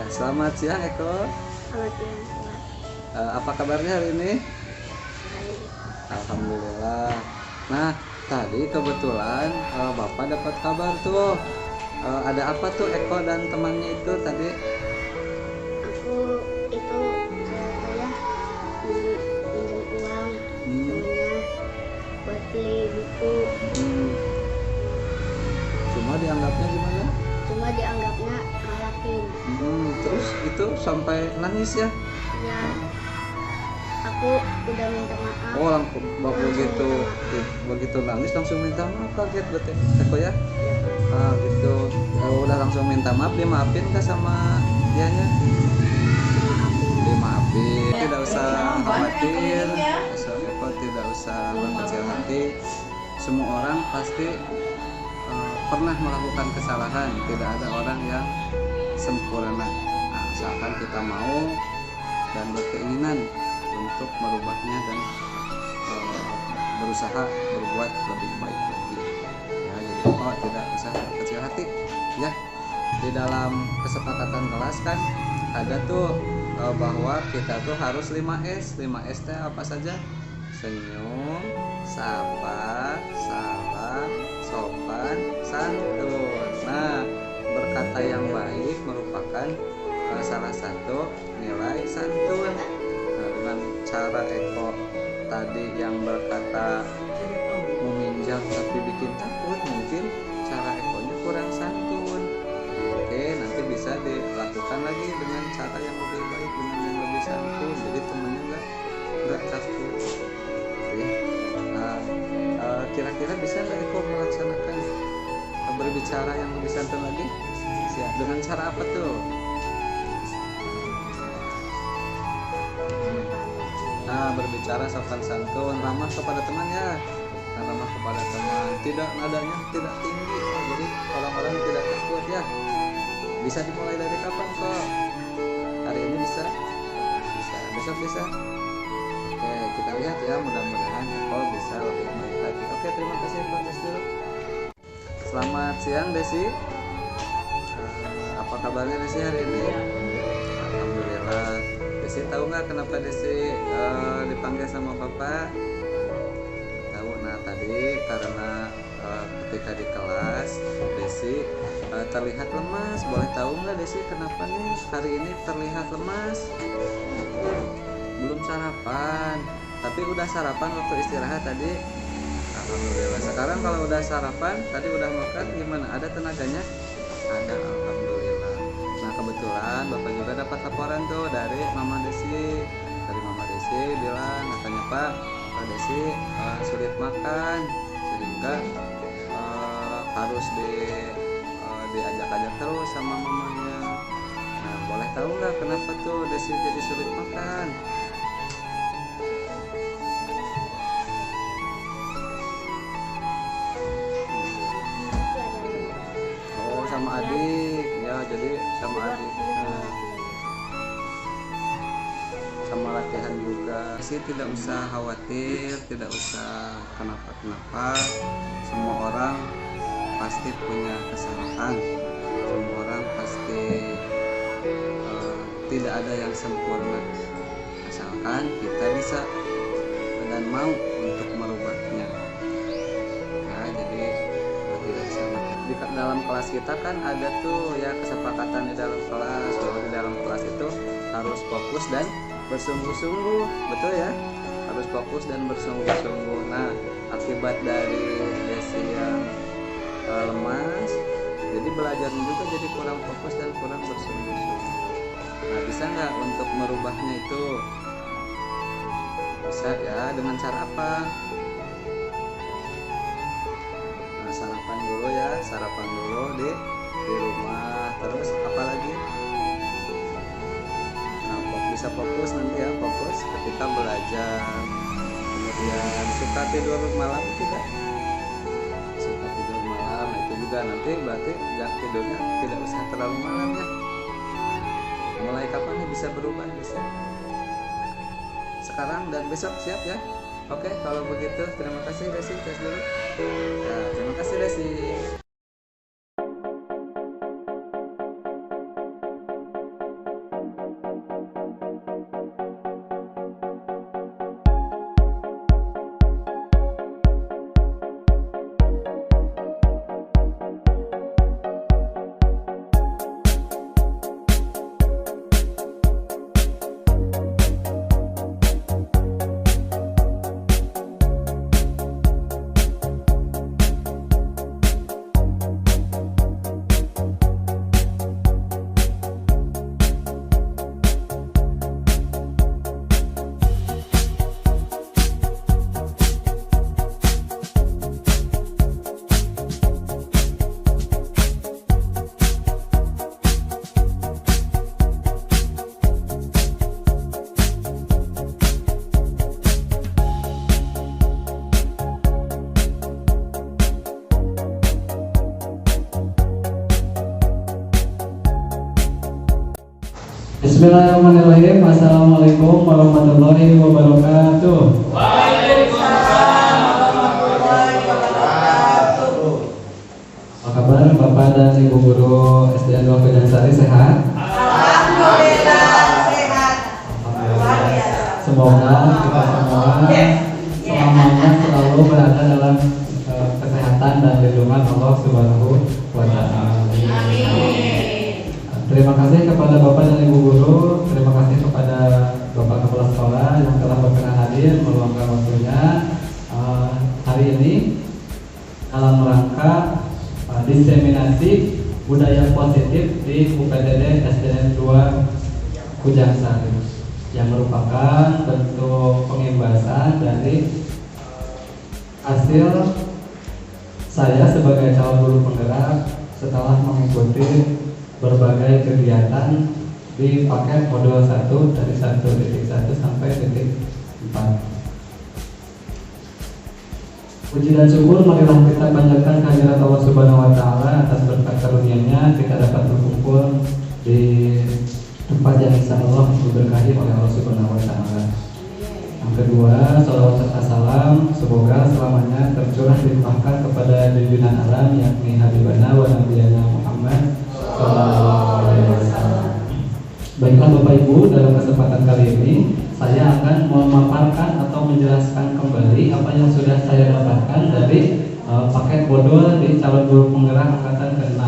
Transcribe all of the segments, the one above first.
Selamat siang Eko. Selamat siang. Apa kabarnya hari ini? Baik. Alhamdulillah. Nah, tadi kebetulan Bapak dapat kabar tuh. Ada apa tuh Eko dan temannya itu tadi? Aku itu saya pinjam uang temennya buat beli buku. Hmm, Cuma dianggapnya gimana? Cuma dianggapnya ngalahin. Terus itu sampai nangis ya? Ya, aku udah minta maaf. Oh, langsung Bapak Langsung begitu, minta begitu nangis langsung minta maaf, kaget berarti Eko ya? Ya, Gitu. Udah langsung minta maaf, dimaafin kah sama dianya? Dimaafin, tidak usah khawatir, Eko tidak usah berkecil hati. Semua orang pasti pernah melakukan kesalahan, tidak ada orang yang sempurna. Nah, asalkan kita mau dan berkeinginan untuk merubahnya dan berusaha berbuat lebih baik lagi. Ya, jadi tidak usah kecil hati. Ya, di dalam kesepakatan kelas kan ada tuh bahwa kita tuh harus 5S. 5S teh apa saja? Senyum, sapa, salam, sopan, santun. Nah, berkata yang baik merupakan salah satu nilai santun. Nah, dengan cara Eko tadi yang berkata meminjam tapi bikin takut, mungkin cara Ekonya kurang santun. Oke, nanti bisa dilakukan lagi dengan cara yang lebih baik, dengan yang lebih santun, jadi temennya nggak takut. Oke. Nah, kira-kira bisa nggak Eko melaksanakan berbicara yang lebih santun lagi? Siap. Dengan cara apa tuh? Nah, berbicara sopan santun, ramah kepada temannya. Nah, ramah kepada teman, tidak nadanya tidak tinggi, jadi orang-orang tidak takut ya. Bisa dimulai dari kapan kok? Hari ini bisa, besok bisa. Oke, kita lihat ya, mudah-mudahan Eko bisa lebih baik lagi. Oke, terima kasih Pak dulu. Selamat siang Desi. Apa kabarnya Desi hari ini? Alhamdulillah. Desi tahu nggak kenapa Desi dipanggil sama Bapak? Tahu. Nah, tadi karena ketika di kelas Desi terlihat lemas. Boleh tahu nggak Desi kenapa nih hari ini terlihat lemas? Belum sarapan, tapi udah sarapan waktu istirahat tadi. Alhamdulillah. Sekarang kalau udah sarapan, tadi udah makan, gimana? Ada tenaganya? Ada, alhamdulillah. Nah, kebetulan Bapak juga dapat laporan tuh dari Mama Desi. Dari Mama Desi bilang katanya Pak Desi sulit makan sehingga harus diajak-ajak terus sama mamanya. Nah, boleh tahu nggak kenapa tuh Desi jadi sulit makan? Oh, sama adik ya, jadi sama adik. Sama latihan juga sih, tidak usah khawatir, tidak usah kenapa-kenapa. Semua orang pasti punya kesalahan, semua orang pasti tidak ada yang sempurna, asalkan kita bisa dan mau untuk merubahnya. Ya, jadi tidak sama di dalam kelas kita kan ada tuh ya kesepakatan di dalam kelas bahwa di dalam kelas itu harus fokus dan bersungguh-sungguh, betul ya, harus fokus dan bersungguh-sungguh. Nah, akibat dari Desi yang lemas, jadi belajarnya juga jadi kurang fokus dan kurang bersungguh-sungguh. Nah, bisa nggak untuk merubahnya itu? Bisa ya, dengan cara apa? Nah, sarapan dulu ya, sarapan dulu di rumah. Terus apa lagi? Bisa fokus nanti ya, fokus ketika belajar. Kemudian suka tidur malam tidak? Suka tidur malam, itu juga nanti berarti jam tidurnya tidak usah terlalu malam ya. Mulai kapan nih bisa berubah? Bisa sekarang dan besok, siap ya. Oke, kalau begitu terima kasih Desi, tes dulu ya, terima kasih Desi. Bismillahirrahmanirrahim. Assalamualaikum warahmatullahi wabarakatuh. Waalaikumsalam warahmatullahi wabarakatuh. Apa kabar Bapak dan Ibu Guru SDN 2 Pejangsari, sehat? Alhamdulillah sehat. Luar biasa. Semoga kita semua selamanya selalu berada dalam kesehatan dan lindungan Allah Subhanahu wa Ta'ala. Terima kasih kepada Bapak dan Ibu Guru, terima kasih kepada Bapak Kepala Sekolah yang telah berkenan hadir meluangkan waktunya hari ini dalam rangka diseminasi budaya positif di UPTD SDN 2 Kujangsari yang merupakan bentuk pengimbasan dari hasil saya sebagai calon guru penggerak setelah mengikuti berbagai kegiatan di paket modul 1 dari 1.1 sampai titik 4. Puji dan syukur marilah kita panjatkan kehadirat Allah Subhanahu wa Ta'ala atas berkat karunia-Nya kita dapat berkumpul di tempat yang insya Allah diberkahi oleh Allah Subhanahu wa Ta'ala. Yang kedua, salawat serta salam semoga selamanya tercurah dilimpahkan kepada junjungan alam yakni Habibana wa Nabiyana Muhammad sallallahu alaihi wasallam. Baiklah Bapak Ibu, dalam kesempatan kali ini saya akan memaparkan atau menjelaskan kembali apa yang sudah saya dapatkan dari paket modul di calon guru penggerak angkatan ke-6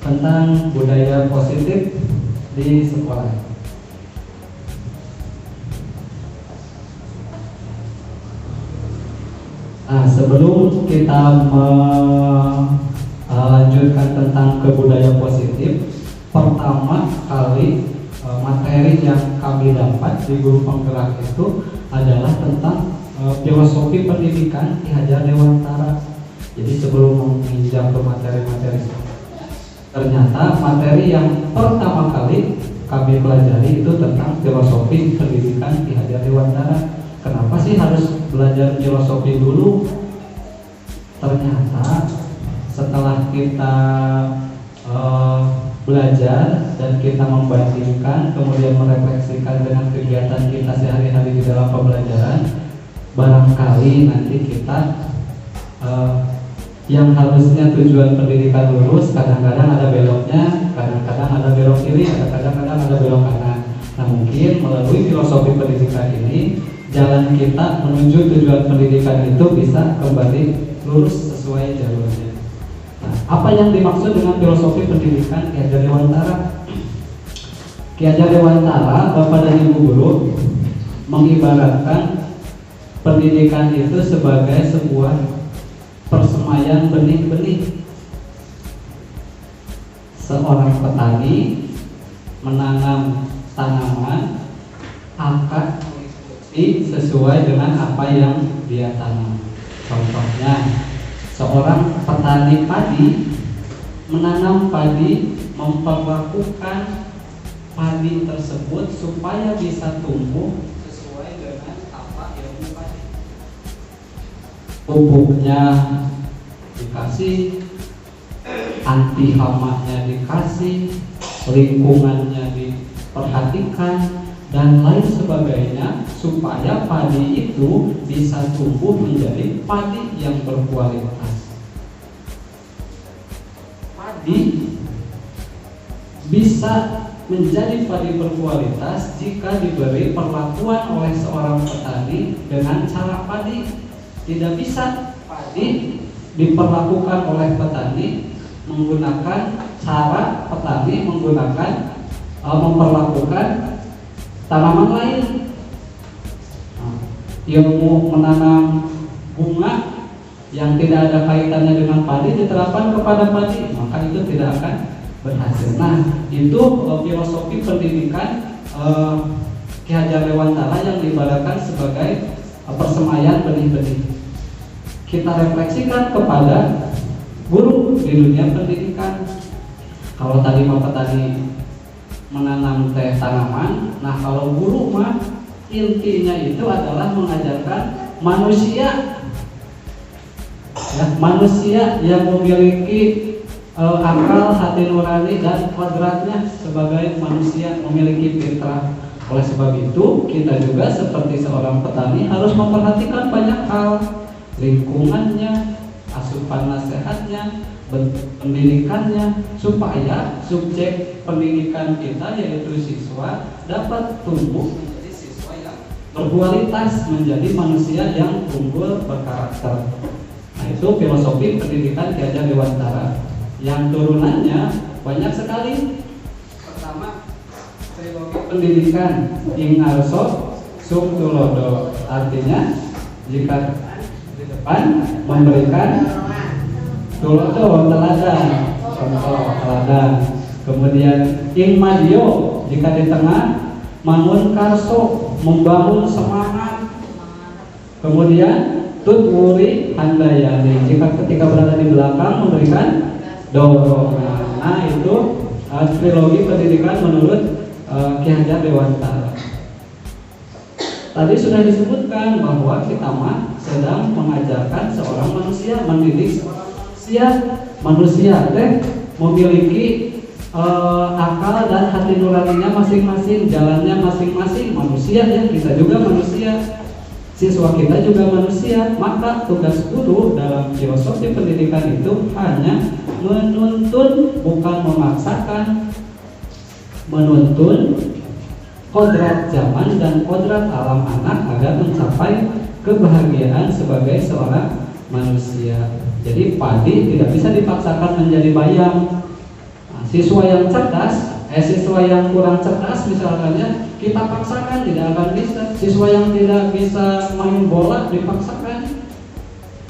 tentang budaya positif di sekolah. Nah, sebelum kita lanjutkan tentang kebudayaan positif, pertama kali materi yang kami dapat di guru penggerak itu adalah tentang filosofi pendidikan Ki Hajar Dewantara. Jadi sebelum menginjak ke materi-materi, ternyata materi yang pertama kali kami pelajari itu tentang filosofi pendidikan Ki Hajar Dewantara. Kenapa sih harus belajar filosofi dulu? Ternyata setelah kita belajar dan kita membandingkan kemudian merefleksikan dengan kegiatan kita sehari-hari di dalam pembelajaran, barangkali nanti kita yang harusnya tujuan pendidikan lurus kadang-kadang ada beloknya, kadang-kadang ada belok kiri, kadang-kadang ada belok kanan. Nah, mungkin melalui filosofi pendidikan ini jalan kita menuju tujuan pendidikan itu bisa kembali lurus sesuai jalurnya. Nah, apa yang dimaksud dengan filosofi pendidikan Ki Hajar Dewantara? Ki Hajar Dewantara, Bapak dan Ibu Guru, mengibaratkan pendidikan itu sebagai sebuah persemaian benih-benih. Seorang petani menanam tanaman akan mengikuti sesuai dengan apa yang dia tanam. Contohnya, seorang petani padi menanam padi, memperlakukan padi tersebut supaya bisa tumbuh sesuai dengan apa ilmu padi. Pupuknya dikasih, anti hamanya dikasih, lingkungannya diperhatikan, dan lain sebagainya supaya padi itu bisa tumbuh menjadi padi yang berkualitas. Padi bisa menjadi padi berkualitas jika diberi perlakuan oleh seorang petani dengan cara padi. Tidak bisa padi diperlakukan oleh petani menggunakan cara petani memperlakukan tanaman lain. Ilmu menanam bunga yang tidak ada kaitannya dengan padi diterapkan kepada padi, maka itu tidak akan berhasil. Nah, itu filosofi pendidikan Ki Hajar Dewantara yang diibaratkan sebagai persemaian benih-benih. Kita refleksikan kepada guru di dunia pendidikan. Kalau tadi mah petani menanam teh tanaman, nah kalau guru mah intinya itu adalah mengajarkan manusia, ya, manusia yang memiliki akal, hati nurani, dan kodratnya sebagai manusia memiliki fitrah. Oleh sebab itu, kita juga seperti seorang petani harus memperhatikan banyak hal, lingkungannya, asupan nasihatnya, pendidikannya, supaya subjek pendidikan kita yaitu siswa dapat tumbuh menjadi siswa yang berkualitas, menjadi manusia yang unggul berkarakter. Nah, itu filosofi pendidikan Ki Hajar Dewantara. Yang turunannya banyak sekali. Pertama, trilogi pendidikan ing ngarso sum tulodo. Artinya, jika di depan memberikan tulodo, teladan, contoh teladan. Kemudian ing madio, jika di tengah mangun karso, membangun semangat. Kemudian tutwuri handayani, jika ketika berada di belakang memberikan dorongan. Nah, itu trilogi pendidikan menurut Ki Hajar Dewantara. Tadi sudah disebutkan bahwa kita mah sedang mengajarkan seorang manusia, mendidik seorang manusia. Manusia teh memiliki akal dan hati nuraninya masing-masing, jalannya masing-masing. Manusia ya, kita juga manusia. Siswa kita juga manusia, maka tugas guru dalam filosofi pendidikan itu hanya menuntun, bukan memaksakan. Menuntun kodrat zaman dan kodrat alam anak agar mencapai kebahagiaan sebagai seorang manusia. Jadi padi tidak bisa dipaksakan menjadi bayam. Nah, siswa yang cerdas, siswa yang kurang cerdas misalkan ya, kita paksakan tidak akan bisa. Siswa yang tidak bisa main bola dipaksakan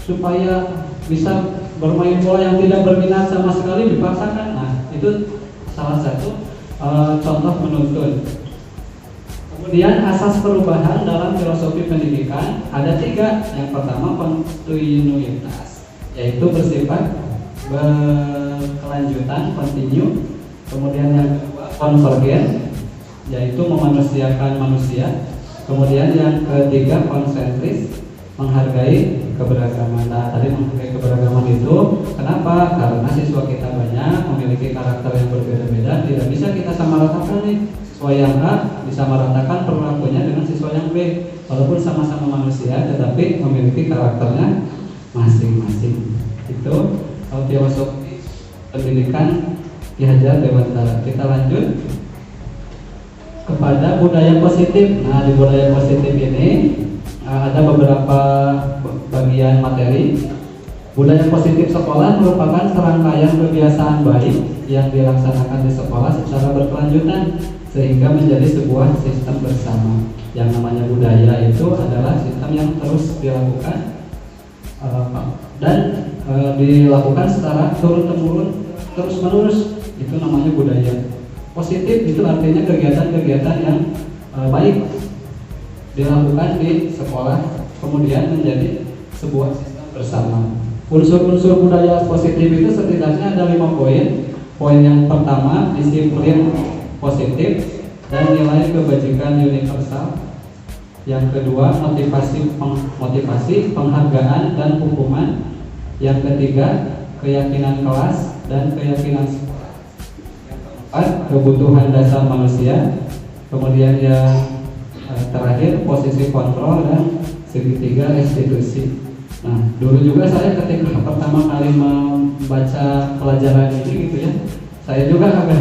supaya bisa bermain bola, yang tidak berminat sama sekali dipaksakan. Nah, itu salah satu contoh menuntun. Kemudian asas perubahan dalam filosofi pendidikan ada 3. Yang pertama kontinuitas, yaitu bersifat berkelanjutan, continue. Kemudian yang kedua konvergen, yaitu memanusiakan manusia. Kemudian yang ketiga konsentris, menghargai keberagaman. Nah, tadi menghargai keberagaman itu kenapa? Karena siswa kita banyak, memiliki karakter yang berbeda-beda, tidak bisa kita samaratakan nih. Siswa yang A disamaratakan perilakunya dengan siswa yang B, walaupun sama-sama manusia tetapi memiliki karakternya masing-masing. Itu filosofi pendidikan Ki Hajar Dewantara. Kita lanjut kepada budaya positif. Nah, di budaya positif ini ada beberapa bagian materi. Budaya positif sekolah merupakan serangkaian kebiasaan baik yang dilaksanakan di sekolah secara berkelanjutan sehingga menjadi sebuah sistem bersama. Yang namanya budaya itu adalah sistem yang terus dilakukan dan dilakukan secara turun-temurun, terus-menerus. Itu namanya budaya positif. Itu artinya kegiatan-kegiatan yang baik dilakukan di sekolah kemudian menjadi sebuah sistem bersama. Unsur-unsur budaya positif itu setidaknya ada 5 poin. Poin yang pertama, disiplin positif dan nilai kebajikan universal. Yang kedua, motivasi, penghargaan dan hukuman. Yang ketiga, keyakinan kelas dan keyakinan sekolah. Yang keempat, kebutuhan dasar manusia. Kemudian yang terakhir, posisi kontrol dan segitiga restitusi. Nah, dulu juga saya ketika pertama kali membaca pelajaran ini gitu ya, saya juga agak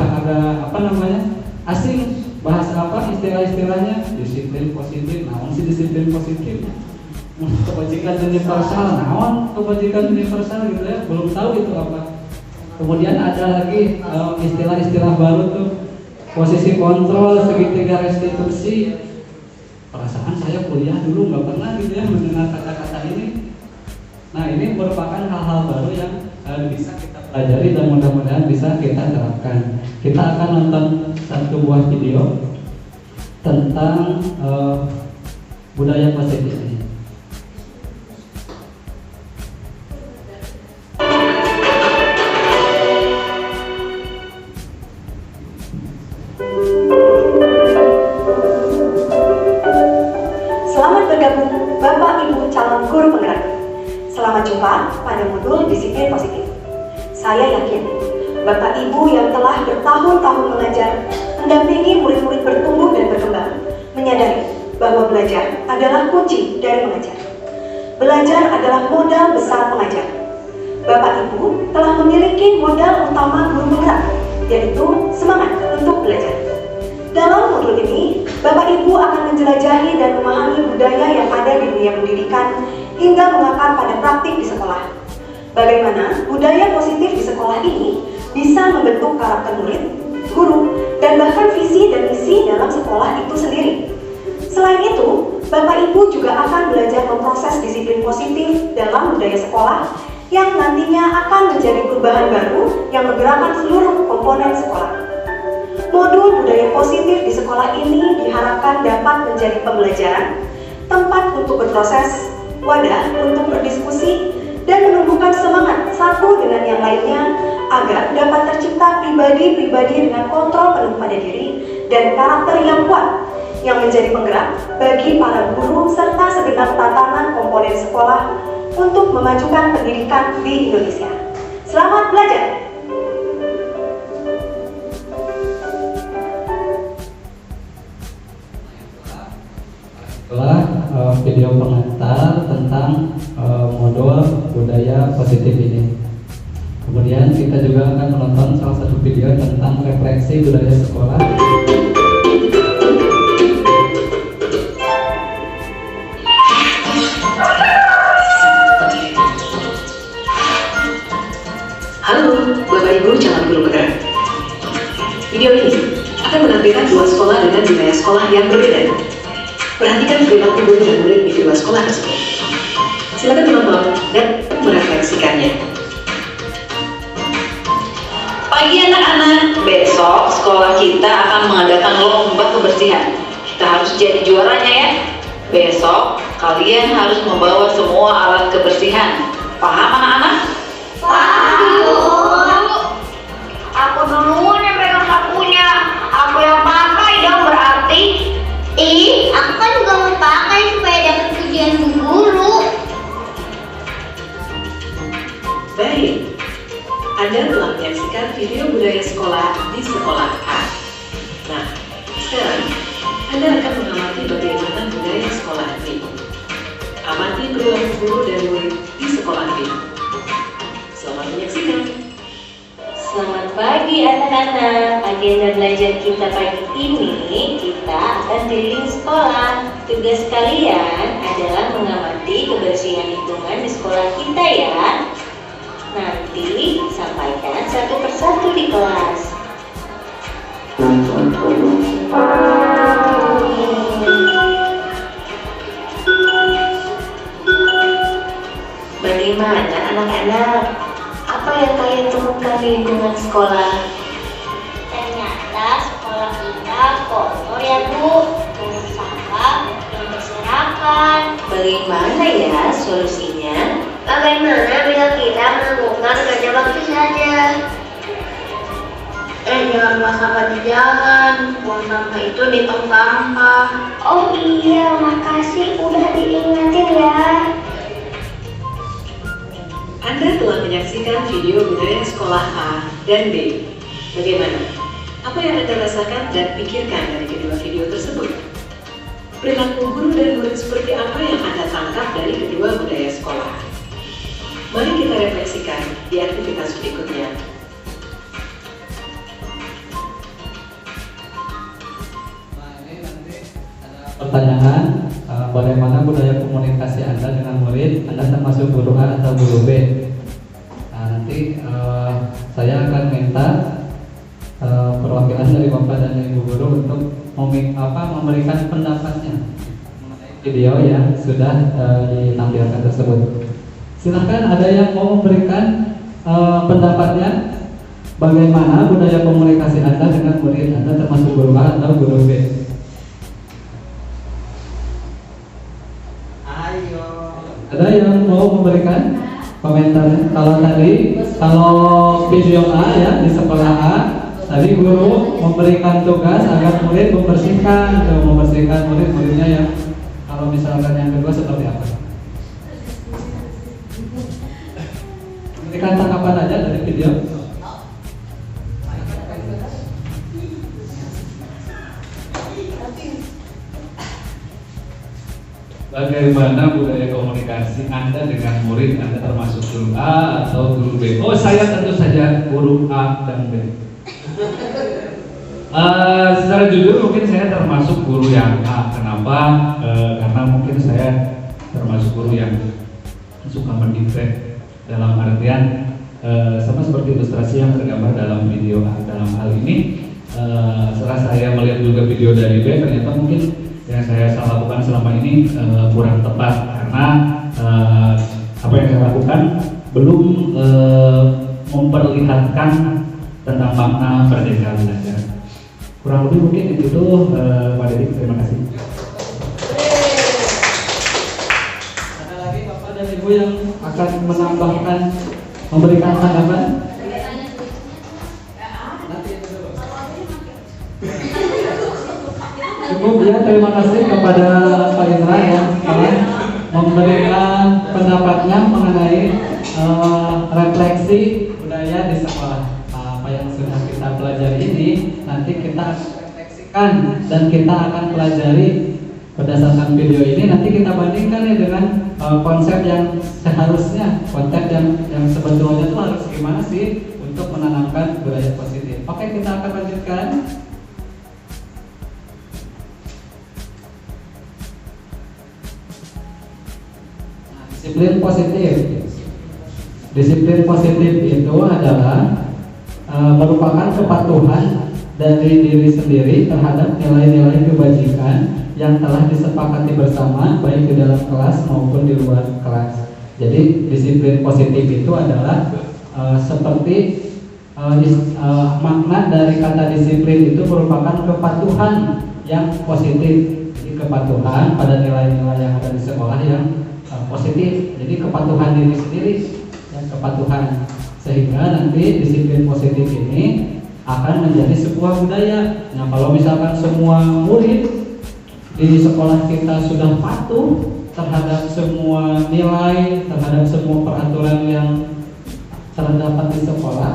asing, bahas apa istilah-istilahnya, disiplin positif. Naon sih disiplin positif? Kebajikan universal, naon kebajikan universal gitu ya, belum tahu itu apa. Kemudian ada lagi istilah-istilah baru tuh, posisi kontrol, segitiga restitusi. Perasaan saya kuliah dulu nggak pernah gitu ya mendengar kata-kata ini. Nah, ini merupakan hal-hal baru yang bisa kita pelajari dan mudah-mudahan bisa kita terapkan. Kita akan nonton satu buah video tentang budaya positif ini. Selamat bergabung Bapak Ibu calon guru penggerak. Selamat jumpa pada modul disiplin positif. Saya yakin Bapak Ibu yang telah bertahun-tahun mengajar, mendampingi murid-murid bertumbuh dan berkembang, menyadari bahwa belajar adalah kunci dari mengajar. Belajar adalah modal besar pengajar. Bapak Ibu telah memiliki modal utama guru penggerak, yaitu semangat untuk belajar. Dalam modul ini, Bapak Ibu akan menjelajahi dan memahami budaya yang ada di dunia pendidikan hingga mengakar pada praktik di sekolah. Bagaimana budaya positif di sekolah ini bisa membentuk karakter murid, guru, dan bahkan visi dan misi dalam sekolah itu sendiri. Selain itu, Bapak Ibu juga akan belajar memproses disiplin positif dalam budaya sekolah yang nantinya akan menjadi perubahan baru yang menggerakkan seluruh komponen sekolah. Modul budaya positif di sekolah ini diharapkan dapat menjadi pembelajaran, tempat untuk berproses, wadah untuk berdiskusi, dan menumbuhkan semangat satu dengan yang lainnya agar dapat tercipta pribadi-pribadi dengan kontrol penuh pada diri dan karakter yang kuat yang menjadi penggerak bagi para guru serta segenap tatanan komponen sekolah untuk memajukan pendidikan di Indonesia. Selamat belajar! Itulah video pengantar tentang modul budaya positif ini. Kemudian kita juga akan menonton salah satu video tentang refleksi budaya sekolah. Halo, Bapak Ibu calon guru penggerak. Video ini akan menampilkan dua sekolah dengan budaya sekolah yang berbeda. Perhatikan perilaku guru dan murid di kedua sekolah tersebut. Silakan menonton dan merefleksikannya. Pagi anak-anak, besok sekolah kita akan mengadakan lomba kebersihan. Kita harus jadi juaranya ya. Besok kalian harus membawa semua alat kebersihan. Paham anak-anak? Aku duluan yang pegang sapunya. Aku yang pakai dong berarti. Aku kan juga mau pakai supaya dapat pujian bu guru. Baik, Anda telah menyaksikan video budaya sekolah di sekolah A. Nah, sekarang Anda akan mengamati bagaimana budaya sekolah B. Amati perilaku guru dan murid di sekolah B. Selamat menyaksikan. Selamat pagi anak-anak. Agenda belajar kita pagi ini kita akan keliling sekolah. Tugas kalian adalah mengamati kebersihan lingkungan di sekolah kita ya. Nanti sampaikan satu persatu di kelas. Bagaimana anak-anak? Apa yang kalian temukan di lingkungan sekolah? Ternyata sekolah kita kotor ya Bu. Banyak sampah yang berserakan. Bagaimana ya solusinya? Bagaimana bila kita melakukan kerja bakti saja? Jangan buang sampah di jalan. Buang sampah itu di tong sampah. Oh iya, makasih udah diingetin ya. Anda telah menyaksikan video budaya sekolah A dan B. Bagaimana? Apa yang Anda rasakan dan pikirkan dari kedua video tersebut? Perilaku guru dan murid seperti apa yang Anda tangkap dari kedua budaya sekolah? Mari kita refleksikan di aktivitas berikutnya. Pertanyaan, bagaimana budaya komunikasi Anda dengan murid? Anda termasuk guru A atau guru B? Nah, nanti saya akan minta perwakilan dari Bapak dan Ibu guru untuk memberikan pendapatnya mengenai video yang sudah ditampilkan tersebut. Silahkan, ada yang mau memberikan pendapatnya? Bagaimana budaya komunikasi Anda dengan murid? Anda termasuk guru A atau guru B? Ada yang mau memberikan komentar? Kalau video A ya, di sekolah A tadi guru memberikan tugas agar murid membersihkan murid-muridnya ya. Kalau misalkan yang kedua seperti apa? Memberikan tanggapan aja dari video. Bagaimana budaya komunikasi Anda dengan murid? Anda termasuk guru A atau guru B? Oh, saya tentu saja guru A dan B. Secara jujur mungkin saya termasuk guru yang A. Kenapa? Karena mungkin saya termasuk guru yang suka mendidik, dalam artian sama seperti ilustrasi yang tergambar dalam video A. Dalam hal ini setelah saya melihat juga video dari B, ternyata mungkin yang saya lakukan selama ini kurang tepat, karena apa yang saya lakukan belum memperlihatkan tentang makna merdeka belajar. Kurang lebih mungkin itu tuh Pak Dedik, terima kasih. Ada lagi Bapak dan Ibu yang akan menambahkan, memberikan tanggapan? Cukup ya, terima kasih kepada Pak Indra yang telah memberikan pendapatnya mengenai refleksi budaya di sekolah. Apa yang sudah kita pelajari ini nanti kita akan refleksikan dan kita akan pelajari berdasarkan video ini. Nanti kita bandingkan ya dengan konsep yang seharusnya, konsep yang sebetulnya itu harus gimana sih untuk menanamkan budaya positif. Oke, kita akan lanjutkan. Disiplin positif. Disiplin positif itu adalah merupakan kepatuhan dari diri sendiri terhadap nilai-nilai kebajikan yang telah disepakati bersama baik di dalam kelas maupun di luar kelas. Jadi disiplin positif itu adalah seperti makna dari kata disiplin itu merupakan kepatuhan yang positif. Jadi kepatuhan pada nilai-nilai yang ada di sekolah yang positif. Jadi kepatuhan diri sendiri dan kepatuhan, sehingga nanti disiplin positif ini akan menjadi sebuah budaya. Nah, kalau misalkan semua murid di sekolah kita sudah patuh terhadap semua nilai, terhadap semua peraturan yang terdapat di sekolah,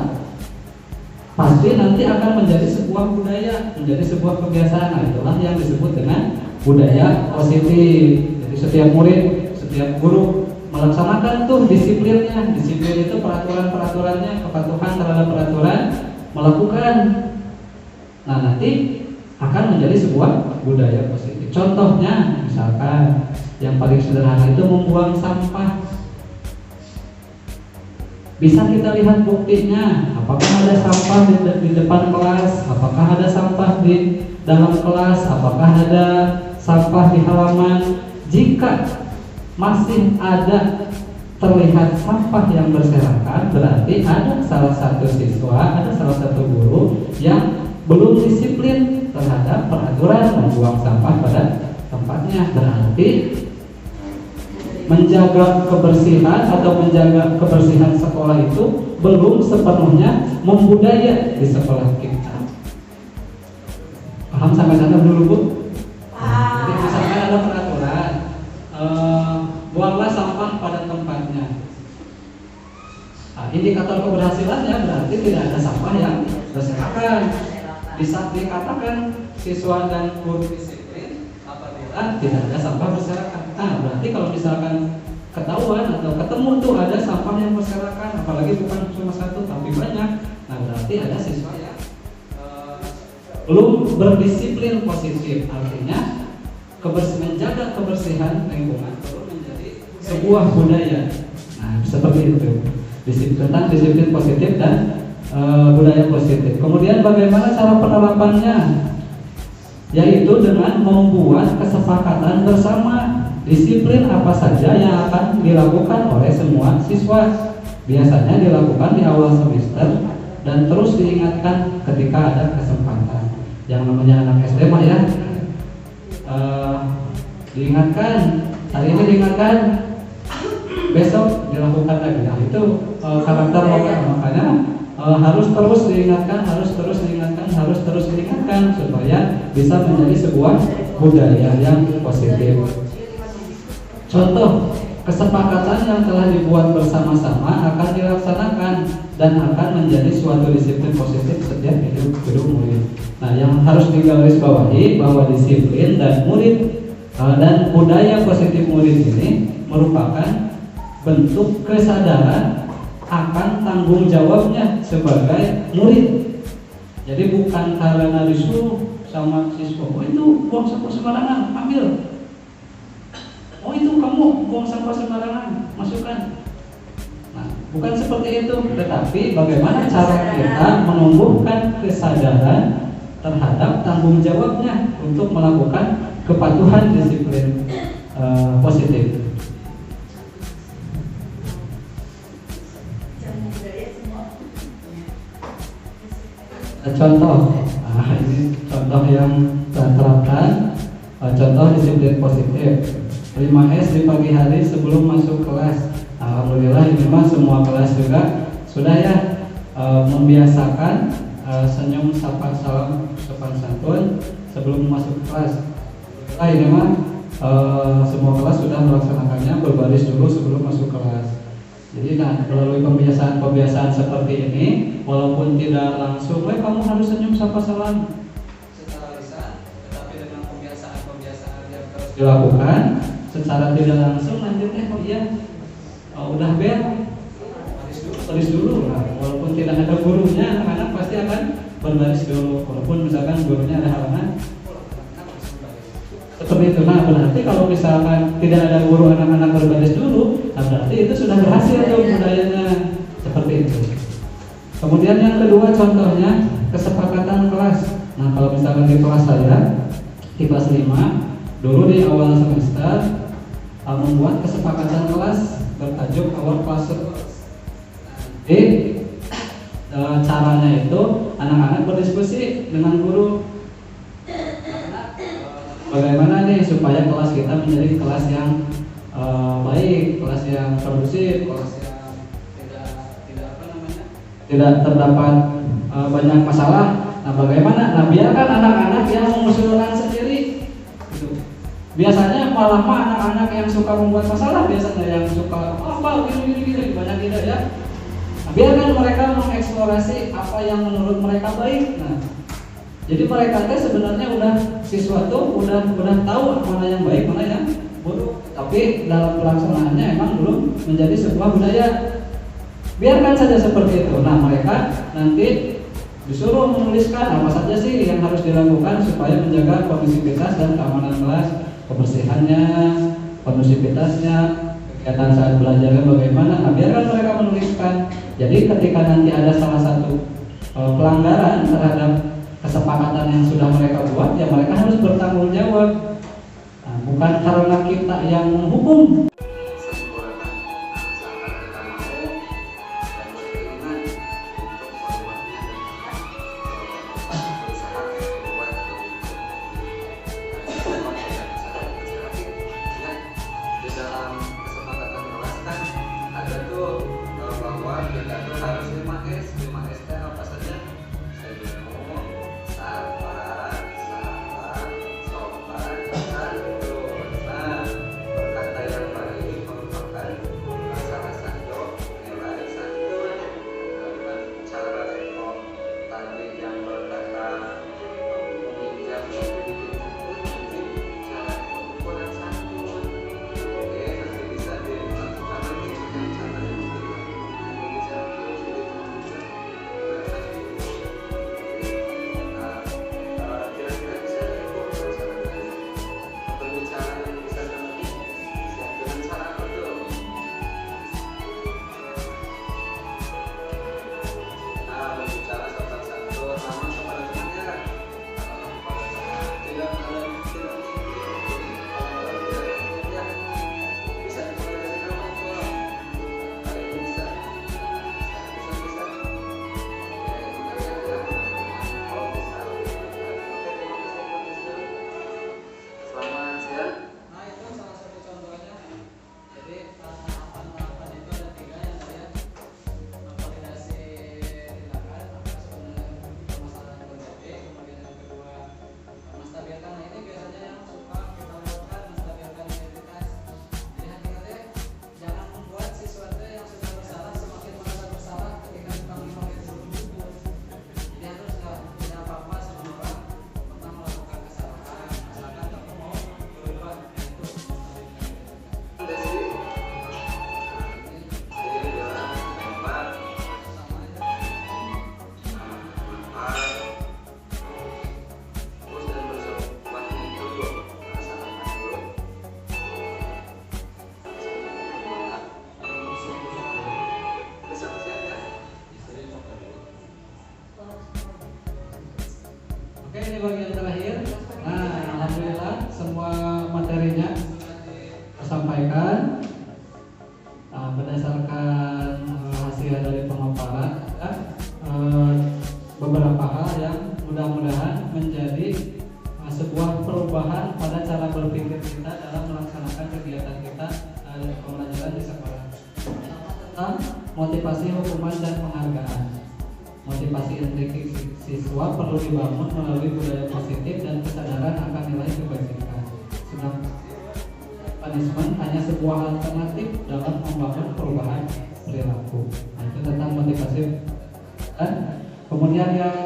pasti nanti akan menjadi sebuah budaya, menjadi sebuah kebiasaan. Nah, itulah yang disebut dengan budaya positif. Jadi setiap murid, setiap guru melaksanakan tuh disiplinnya. Disiplin itu peraturan-peraturannya, kepatuhan terhadap peraturan, melakukan. Nah, nanti akan menjadi sebuah budaya positif. Contohnya, misalkan yang paling sederhana itu membuang sampah. Bisa kita lihat buktinya. Apakah ada sampah di depan kelas? Apakah ada sampah di dalam kelas? Apakah ada sampah di halaman? Jika masih ada terlihat sampah yang berserakan, berarti ada salah satu siswa, ada salah satu guru yang belum disiplin terhadap peraturan membuang sampah pada tempatnya. Berarti menjaga kebersihan atau menjaga kebersihan sekolah itu belum sepenuhnya membudaya di sekolah kita. Paham sampai sana dulu, Bu? Jadi misalkan ada peraturan, buanglah sampah pada tempatnya. Nah, indikator keberhasilannya berarti tidak ada sampah yang berserakan. Bisa dikatakan siswa dan guru disiplin apabila tidak ada sampah berserakan. Nah, berarti kalau misalkan ketahuan atau ketemu tuh ada sampah yang berserakan, apalagi bukan cuma satu tapi banyak, nah berarti ada siswa yang belum berdisiplin positif. Artinya menjaga kebersihan lingkungan perlu menjadi sebuah budaya. Nah, seperti itu. Tentang disiplin positif dan budaya positif. Kemudian bagaimana cara penerapannya? Yaitu dengan membuat kesepakatan bersama disiplin apa saja yang akan dilakukan oleh semua siswa. Biasanya dilakukan di awal semester dan terus diingatkan ketika ada kesempatan. Yang namanya anak SD mah ya, diingatkan, hari ini diingatkan, besok dilakukan lagi. Nah, itu karakter lokal, makanya harus terus diingatkan, harus terus diingatkan, harus terus diingatkan supaya bisa menjadi sebuah budaya yang positif. Contoh, kesepakatan yang telah dibuat bersama-sama akan dilaksanakan dan akan menjadi suatu disiplin positif setiap hidup murid. Nah, yang harus digarisbawahi bahwa disiplin dan murid Dan budaya positif murid ini merupakan bentuk kesadaran akan tanggung jawabnya sebagai murid. Jadi bukan karena disuruh sama siswa, oh itu buang sampah sembarangan, ambil. Oh itu kamu buang sampah sembarangan, masukkan. Nah, bukan seperti itu, tetapi bagaimana cara kita menumbuhkan kesadaran terhadap tanggung jawabnya untuk melakukan kepatuhan disiplin positif. Contoh, ini contoh yang saya terapkan, contoh disiplin positif. 5S di pagi hari sebelum masuk kelas. Alhamdulillah ini mah semua kelas juga sudah ya membiasakan senyum, sapa, salam, sopan santun sebelum masuk kelas. Alhamdulillah ini mah semua kelas sudah melaksanakannya, berbaris dulu sebelum masuk kelas. Jadi melalui pembiasaan seperti ini, walaupun tidak langsung, kamu harus senyum, sapa, salam secara lisan, tetapi dengan pembiasaan yang terus dilakukan secara tidak langsung, lanjutnya udah baris dulu. Nah, walaupun tidak ada gurunya, anak-anak pasti akan berbaris dulu, walaupun misalkan gurunya ada halangan. Seperti itu. Nah, berarti kalau misalkan tidak ada guru, anak-anak berbaris dulu, nah berarti itu sudah berhasil tuh budayanya. Seperti itu. Kemudian yang kedua contohnya kesepakatan kelas. Nah, kalau misalkan di kelas saya di kelas 5 dulu di awal semester membuat kesepakatan kelas bertajuk Our Classroom. Jadi caranya itu anak-anak berdiskusi dengan guru. Bagaimana nih supaya kelas kita menjadi kelas yang baik, kelas yang kondusif, kelas yang tidak terdapat banyak masalah. Nah, bagaimana? Nah, biarkan anak-anak yang mengusulkan sendiri. Gitu. Biasanya malah anak-anak yang suka membuat masalah, biasanya yang suka gini banyak tidak ya. Nah, biarkan mereka mengeksplorasi apa yang menurut mereka baik. Nah, jadi mereka sebenarnya siswa tuh udah tahu mana yang baik, mana yang buruk. Tapi dalam pelaksanaannya emang belum menjadi sebuah budaya. Biarkan saja seperti itu. Nah, mereka nanti disuruh menuliskan apa saja sih yang harus dilakukan supaya menjaga kondisivitas dan keamanan kelas, kebersihannya, kondusivitasnya, kegiatan saat belajarnya bagaimana. Nah, biarkan mereka menuliskan. Jadi ketika nanti ada salah satu pelanggaran terhadap kesepakatan yang sudah mereka buat, ya mereka harus bertanggung jawab. Nah, bukan karena kita yang menghukum. materinya tersampaikan. Berdasarkan hasil dari pemaparan, beberapa hal yang mudah-mudahan menjadi sebuah perubahan pada cara berpikir kita dalam melaksanakan kegiatan kita pembelajaran di sekolah. Tentang motivasi, hukuman, dan penghargaan. Motivasi intrinsik siswa perlu dibangun melalui budaya positif dan kesadaran akan nilai kebajikan. Sedangkan punishment hanya sebuah alternatif dalam membangun perubahan perilaku. Nah, itu tentang motivasi. Dan kemudian yang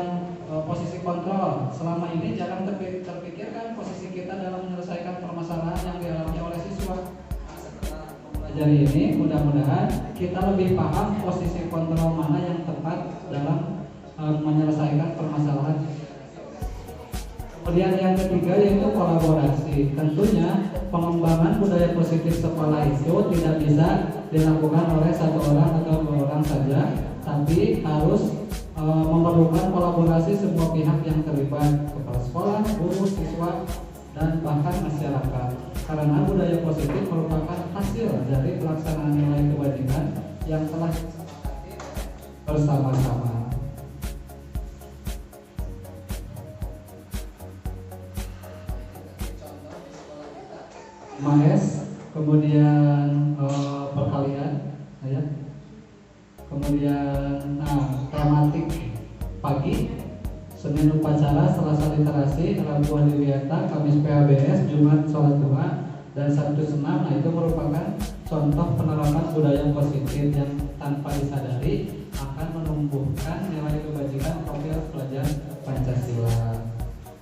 posisi kontrol, selama ini jarang terpikirkan posisi kita dalam menyelesaikan permasalahan yang dialami oleh siswa. Setelah mempelajari ini, mudah-mudahan kita lebih paham posisi kontrol mana yang tepat dalam menyelesaikan permasalahan. Kemudian yang ketiga yaitu kolaborasi. Tentunya pengembangan budaya positif sekolah itu tidak bisa dilakukan oleh satu orang atau dua orang saja, tapi harus memerlukan kolaborasi semua pihak yang terlibat, kepala sekolah, guru, siswa, dan bahkan masyarakat. Karena budaya positif merupakan hasil dari pelaksanaan nilai kebajikan yang telah disepakati bersama-sama. MAS, kemudian perkalian, ya. Kemudian tematik pagi, Senin upacara, Selasa literasi, Rabu adiwiyata, Kamis PABS, Jumat sholat duha, dan Sabtu senam. Nah, itu merupakan contoh penerapan budaya positif yang tanpa disadari akan menumbuhkan nilai kebajikan profil pelajar Pancasila.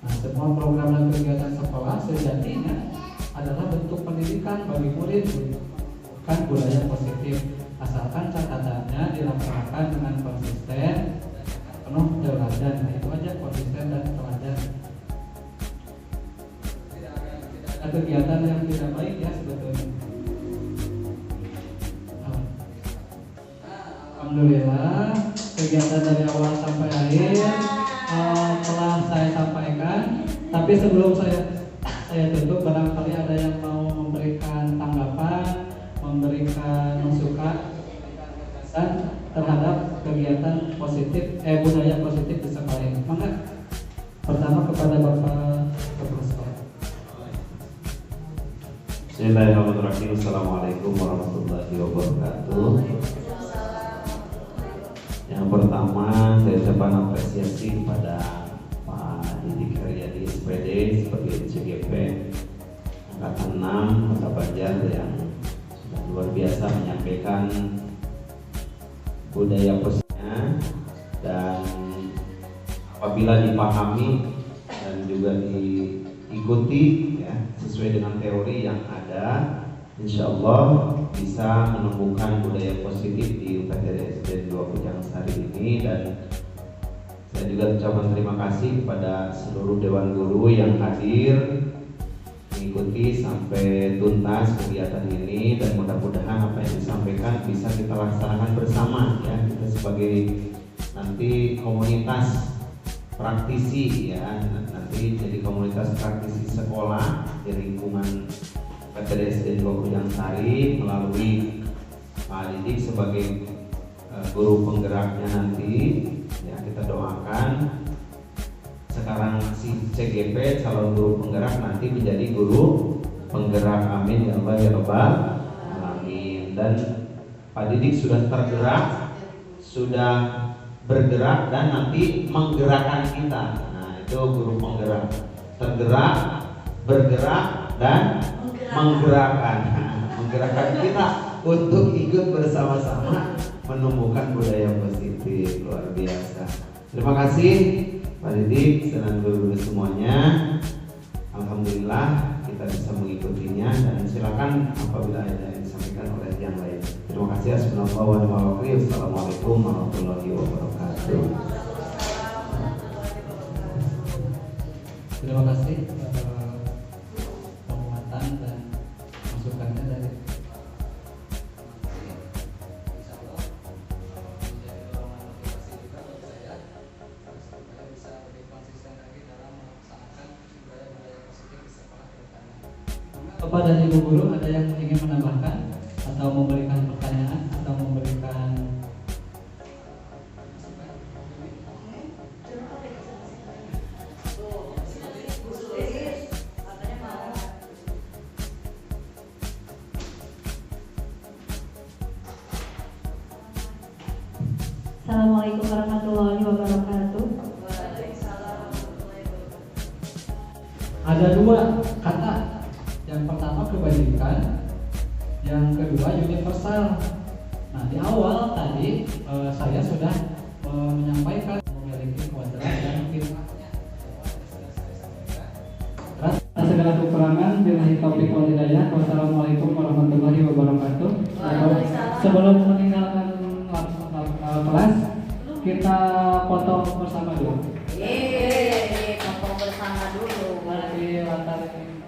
Nah, semua program dan kegiatan sekolah sejatinya adalah bentuk pendidikan bagi murid bukan budaya positif, asalkan catatannya dilaksanakan dengan konsisten dan penuh teladan. Nah, itu aja, konsisten dan teladan. Tidak ada kegiatan yang tidak baik ya sebetulnya. Alhamdulillah kegiatan dari awal sampai akhir telah saya sampaikan. Tapi sebelum saya tutup, barangkali ada yang mau memberikan tanggapan, memberikan masukan, gagasan terhadap kegiatan positif, budaya positif di sekolah ini. Maka pertama kepada Bapak Kepala Sekolah. Bismillahirrahmanirrahim. Assalamualaikum warahmatullahi wabarakatuh. Yang pertama saya ucapkan apresiasi kepada Pak Didik Haryadi SPD sebagai CGP Angkatan 6 Kota Banjar yang sudah luar biasa menyampaikan budaya positifnya, dan apabila dipahami dan juga diikuti ya, sesuai dengan teori yang ada, insya Allah bisa menemukan budaya positif di UPTD SD 2 Kujang Sari ini. Dan saya juga ucapkan terima kasih kepada seluruh Dewan Guru yang hadir mengikuti sampai tuntas kegiatan ini, dan mudah-mudahan apa yang disampaikan bisa kita laksanakan bersama ya, kita sebagai nanti komunitas praktisi ya, nanti jadi komunitas praktisi sekolah di lingkungan PTD SD 2 Kujang Sari melalui Pak Didik sebagai guru penggeraknya nanti ya. Kita doakan sekarang si CGP calon guru penggerak nanti menjadi guru penggerak, amin ya Allah ya Rabbal alamin. Dan Pak Didik sudah tergerak, sudah bergerak, dan nanti menggerakkan kita. Nah, itu guru penggerak, tergerak, bergerak, dan menggerakkan kita untuk ikut bersama-sama menumbuhkan budaya positif. Luar biasa. Terima kasih Pak Didik dan guru-guru semuanya. Alhamdulillah kita bisa mengikutinya, dan silakan apabila ada yang disampaikan oleh yang lain. Terima kasih. Assalamualaikum warahmatullahi wabarakatuh. Terima kasih penguatan dan masukannya dari supaya bisa lebih konsisten lagi dalam melaksanakan budaya-budaya positif di sekolah terutama. Bapak dan Ibu guru ada yang ingin menambahkan atau memberikan pertanyaan atau memberikan Assalamualaikum warahmatullahi wabarakatuh. ada dua kata. Yang pertama kebajikan, yang kedua universal. Nah di awal tadi saya sudah menyampaikan memiliki kuadrat dan firmannya. Atas segala kekurangan, billahi taufiq wal hidayah. Wassalamualaikum warahmatullahi wabarakatuh. Sebelum meninggalkan kelas, kita foto bersama dulu. Foto bersama dulu. Di latar ini.